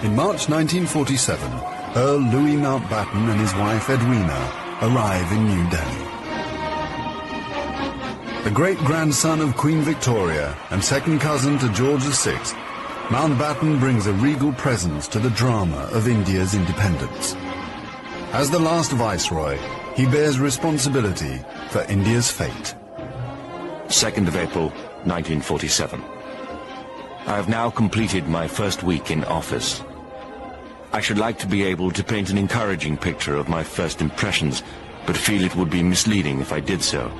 In March 1947, Earl Louis Mountbatten and his wife Edwina arrive in New Delhi. The great-grandson of Queen Victoria and second cousin to George VI, Mountbatten brings a regal presence to the drama of India's independence. As the last viceroy, he bears responsibility for India's fate. 2nd of April, 1947. I have now completed my first week in office. I should like to be able to paint an encouraging picture of my first impressions, but feel it would be misleading if I did so.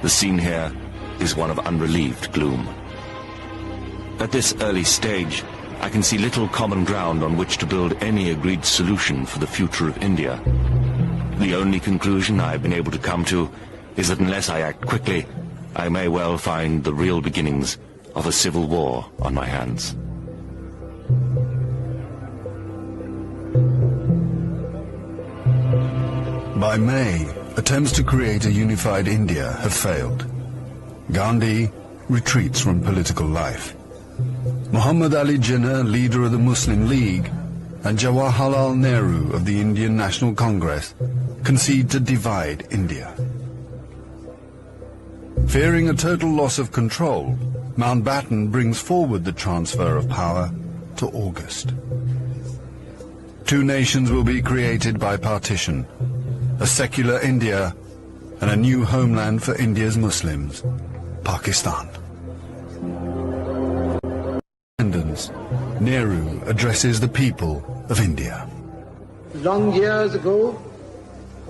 The scene here is one of unrelieved gloom. At this early stage, I can see little common ground on which to build any agreed solution for the future of India. The only conclusion I have been able to come to is that unless I act quickly, I may well find the real beginnings of a civil war on my hands. By May, attempts to create a unified India have failed. Gandhi retreats from political life. Muhammad Ali Jinnah, leader of the Muslim League, and Jawaharlal Nehru of the Indian National Congress concede to divide India. Fearing a total loss of control, Mountbatten brings forward the transfer of power to August. Two nations will be created by partition, a secular India and a new homeland for India's Muslims, Pakistan. Nehru addresses the people of India. Long years ago,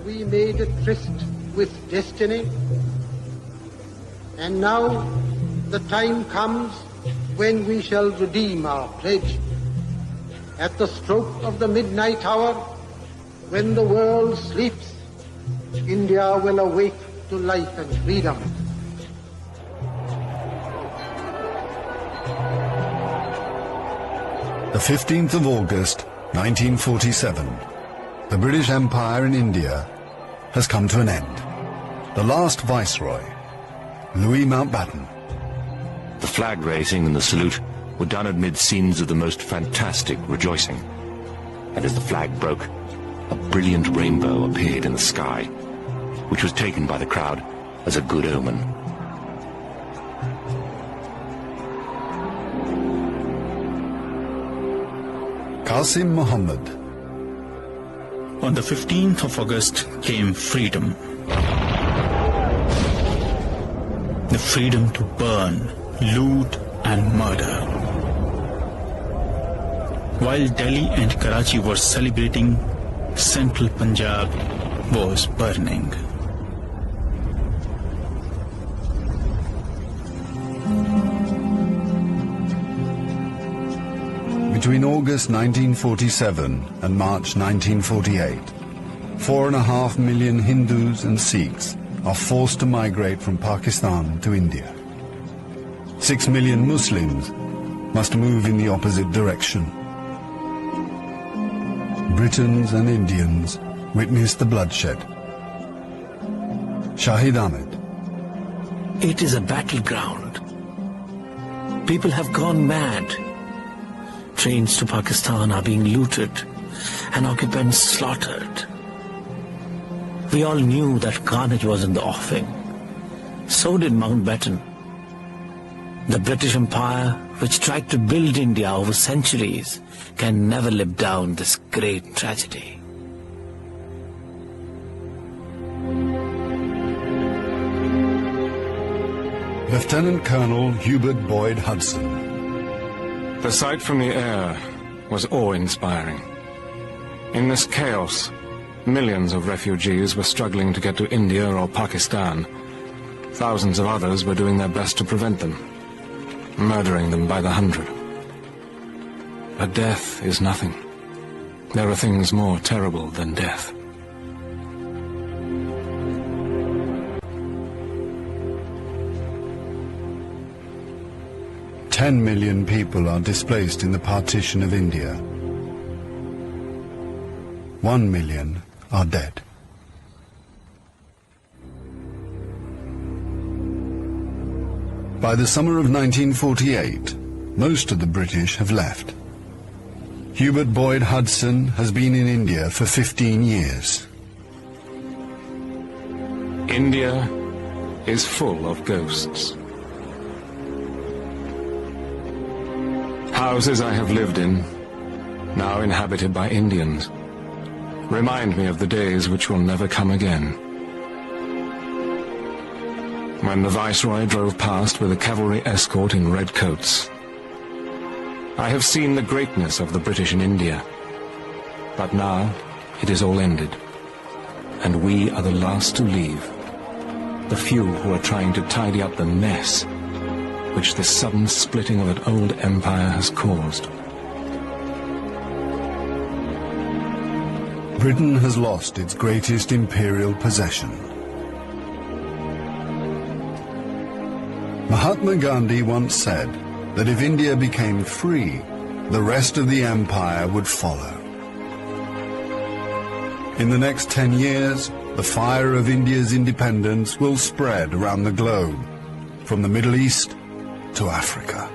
we made a tryst with destiny, and now the time comes when we shall redeem our pledge. At the stroke of the midnight hour, when the world sleeps, India will awake to life and freedom. The 15th of August, 1947, the British Empire in India has come to an end. The last viceroy, Louis Mountbatten. The flag raising and the salute were done amid scenes of the most fantastic rejoicing. And as the flag broke, a brilliant rainbow appeared in the sky, which was taken by the crowd as a good omen. Qasim Muhammad. On the 15th of August came freedom. The freedom to burn, loot and murder. While Delhi and Karachi were celebrating, central Punjab was burning. Between August 1947 and March 1948, 4.5 million Hindus and Sikhs are forced to migrate from Pakistan to India. 6 million Muslims must move in the opposite direction. Britons and Indians witness the bloodshed. Shahid Ahmed. It is a battleground. People have gone mad. Trains to Pakistan are being looted and occupants slaughtered. We all knew that carnage was in the offing. So did Mountbatten. The British Empire, which tried to build India over centuries, can never live down this great tragedy. Lieutenant Colonel Hubert Boyd Hudson. The sight from the air was awe-inspiring. In this chaos, millions of refugees were struggling to get to India or Pakistan. Thousands of others were doing their best to prevent them, murdering them by the hundred. But death is nothing. There are things more terrible than death. Ten million people are displaced in the partition of India. 1 million are dead. By the summer of 1948, most of the British have left. Hubert Boyd Hudson has been in India for 15 years. India is full of ghosts. Houses I have lived in, now inhabited by Indians, remind me of the days which will never come again. When the Viceroy drove past with a cavalry escort in red coats. I have seen the greatness of the British in India, but now it is all ended, and we are the last to leave, the few who are trying to tidy up the mess which the sudden splitting of an old empire has caused. Britain has lost its greatest imperial possession. Mahatma Gandhi once said that if India became free, the rest of the empire would follow. In the next 10 years, the fire of India's independence will spread around the globe, from the Middle East to Africa.